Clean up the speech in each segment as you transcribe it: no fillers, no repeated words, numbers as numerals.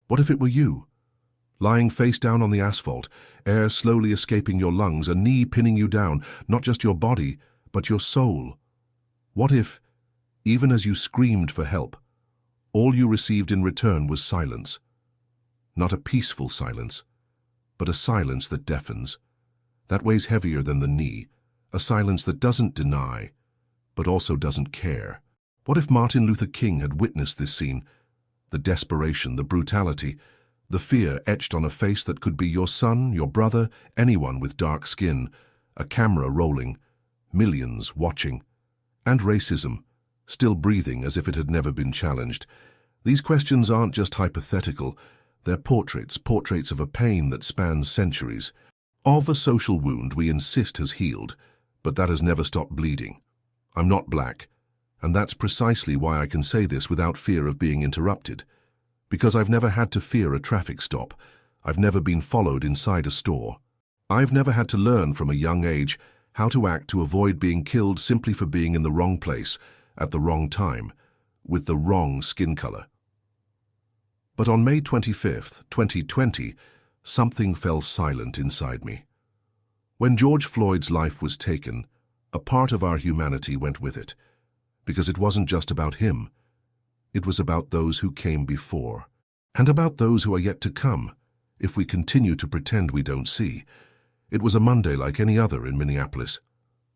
What if it were you? Lying face down on the asphalt, air slowly escaping your lungs, a knee pinning you down, not just your body, but your soul. What if, even as you screamed for help, all you received in return was silence? Not a peaceful silence, but a silence that deafens, that weighs heavier than the knee, a silence that doesn't deny, but also doesn't care. What if Martin Luther King had witnessed this scene? The desperation, the brutality, the fear etched on a face that could be your son, your brother, anyone with dark skin, a camera rolling, millions watching, and racism, still breathing as if it had never been challenged. These questions aren't just hypothetical, they're portraits of a pain that spans centuries, of a social wound we insist has healed, but that has never stopped bleeding. I'm not black, and that's precisely why I can say this without fear of being interrupted. Because I've never had to fear a traffic stop. I've never been followed inside a store. I've never had to learn from a young age how to act to avoid being killed simply for being in the wrong place, at the wrong time, with the wrong skin color. But on May 25th, 2020, something fell silent inside me. When George Floyd's life was taken, a part of our humanity went with it, because it wasn't just about him. It was about those who came before, and about those who are yet to come, if we continue to pretend we don't see. It was a Monday like any other in Minneapolis.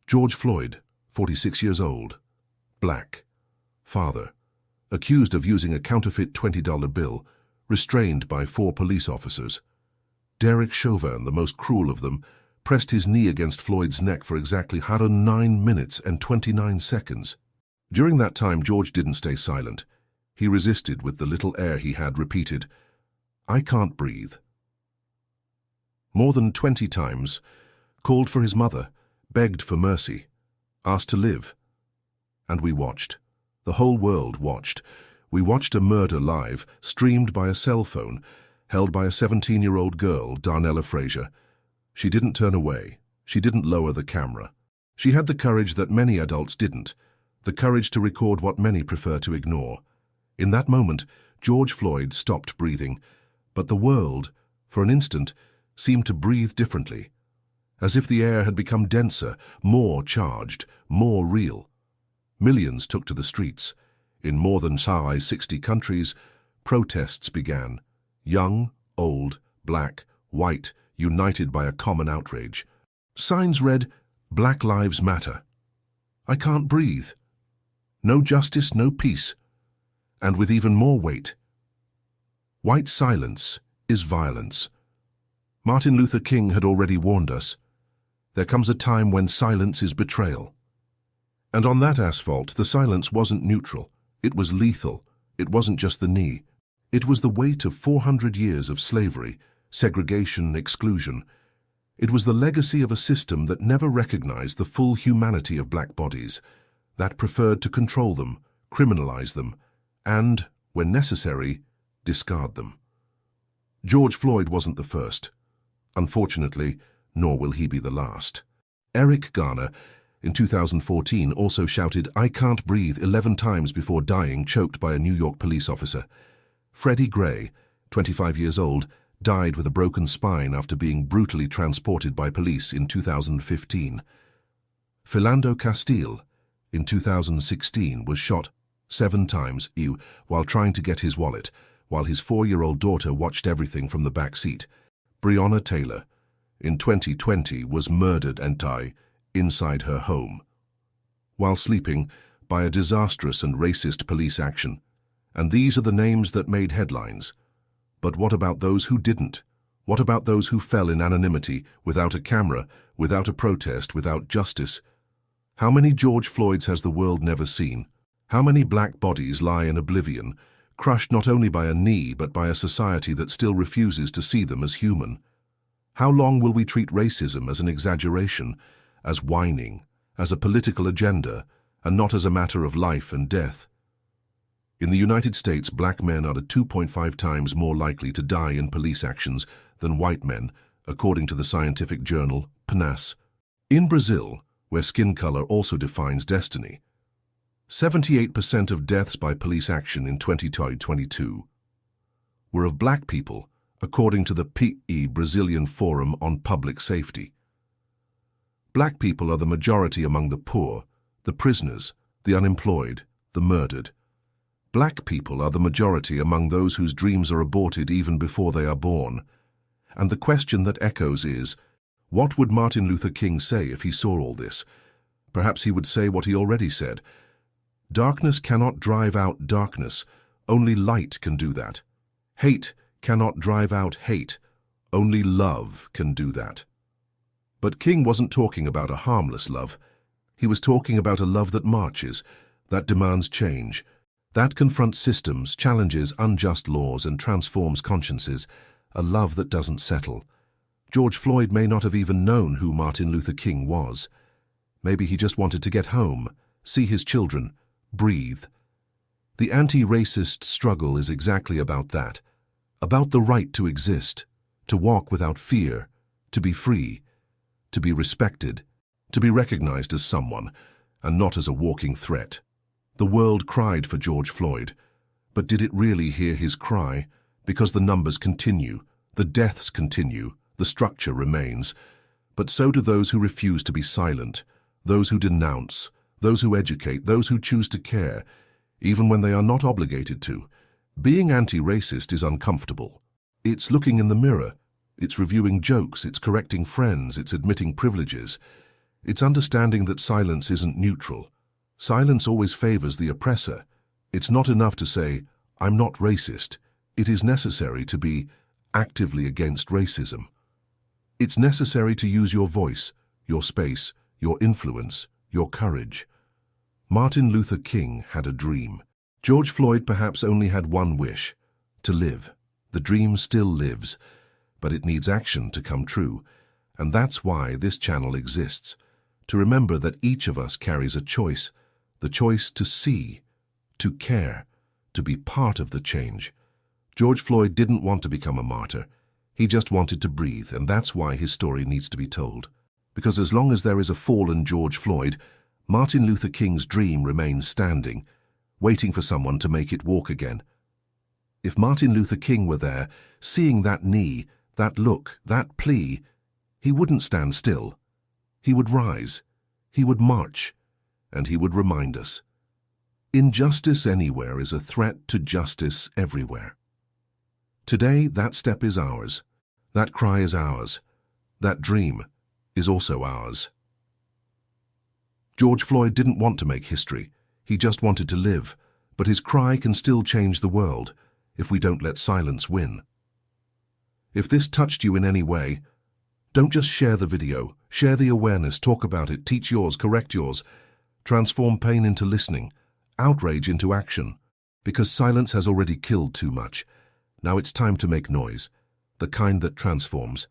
George Floyd, 46 years old, black, father, accused of using a counterfeit $20 bill, restrained by 4 police officers. Derek Chauvin, the most cruel of them, pressed his knee against Floyd's neck for exactly 9 minutes and 29 seconds. During that time, George didn't stay silent. He resisted with the little air he had, repeated, "I can't breathe." More than 20 times, called for his mother, begged for mercy, asked to live. And we watched. The whole world watched. We watched a murder live, streamed by a cell phone, held by a 17-year-old girl, Darnella Frazier. She didn't turn away. She didn't lower the camera. She had the courage that many adults didn't, the courage to record what many prefer to ignore. In that moment, George Floyd stopped breathing, but the world, for an instant, seemed to breathe differently, as if the air had become denser, more charged, more real. Millions took to the streets. In more than 60 countries, protests began. Young, old, black, white, united by a common outrage. Signs read, "Black Lives Matter." "I can't breathe." "No justice, no peace." And with even more weight, "White silence is violence." Martin Luther King had already warned us. There comes a time when silence is betrayal. And on that asphalt, the silence wasn't neutral. It was lethal. It wasn't just the knee. It was the weight of 400 years of slavery, segregation, exclusion. It was the legacy of a system that never recognized the full humanity of black bodies, that preferred to control them, criminalize them, and, when necessary, discard them. George Floyd wasn't the first. Unfortunately, nor will he be the last. Eric Garner, in 2014, also shouted, "I can't breathe" 11 times before dying, choked by a New York police officer. Freddie Gray, 25 years old, died with a broken spine after being brutally transported by police in 2015. Philando Castile, in 2016, was shot 7 times while trying to get his wallet, while his 4-year-old daughter watched everything from the back seat. Breonna Taylor, in 2020, was murdered inside her home, while sleeping, by a disastrous and racist police action. And these are the names that made headlines. But what about those who didn't? What about those who fell in anonymity, without a camera, without a protest, without justice? How many George Floyds has the world never seen? How many black bodies lie in oblivion, crushed not only by a knee but by a society that still refuses to see them as human? How long will we treat racism as an exaggeration, as whining, as a political agenda, and not as a matter of life and death? In the United States, black men are 2.5 times more likely to die in police actions than white men, according to the scientific journal PNAS. In Brazil, where skin color also defines destiny, 78% of deaths by police action in 2022. were of black people, according to the PE Brazilian Forum on Public Safety. Black people are the majority among the poor, the prisoners, the unemployed, the murdered. Black people are the majority among those whose dreams are aborted even before they are born. And the question that echoes is, what would Martin Luther King say if he saw all this? Perhaps he would say what he already said. Darkness cannot drive out darkness, only light can do that. Hate cannot drive out hate, only love can do that. But King wasn't talking about a harmless love. He was talking about a love that marches, that demands change, that confronts systems, challenges unjust laws, and transforms consciences, a love that doesn't settle. George Floyd may not have even known who Martin Luther King was. Maybe he just wanted to get home, see his children, breathe. The anti-racist struggle is exactly about that, about the right to exist, to walk without fear, to be free, to be respected, to be recognized as someone, and not as a walking threat. The world cried for George Floyd, but did it really hear his cry? Because the numbers continue, the deaths continue, the structure remains. But so do those who refuse to be silent, those who denounce, those who educate, those who choose to care, even when they are not obligated to. Being anti-racist is uncomfortable. It's looking in the mirror. It's reviewing jokes. It's correcting friends. It's admitting privileges. It's understanding that silence isn't neutral. Silence always favors the oppressor. It's not enough to say, "I'm not racist." It is necessary to be actively against racism. It's necessary to use your voice, your space, your influence, your courage. Martin Luther King had a dream. George Floyd perhaps only had one wish, to live. The dream still lives, but it needs action to come true. And that's why this channel exists, to remember that each of us carries a choice, the choice to see, to care, to be part of the change. George Floyd didn't want to become a martyr. He just wanted to breathe, and that's why his story needs to be told. Because as long as there is a fallen George Floyd, Martin Luther King's dream remains standing, waiting for someone to make it walk again. If Martin Luther King were there, seeing that knee, that look, that plea, he wouldn't stand still. He would rise, he would march, and he would remind us. Injustice anywhere is a threat to justice everywhere. Today, that step is ours. That cry is ours. That dream is also ours. George Floyd didn't want to make history. He just wanted to live. But his cry can still change the world if we don't let silence win. If this touched you in any way, don't just share the video. Share the awareness, talk about it, teach yours, correct yours. Transform pain into listening, outrage into action. Because silence has already killed too much. Now it's time to make noise, the kind that transforms.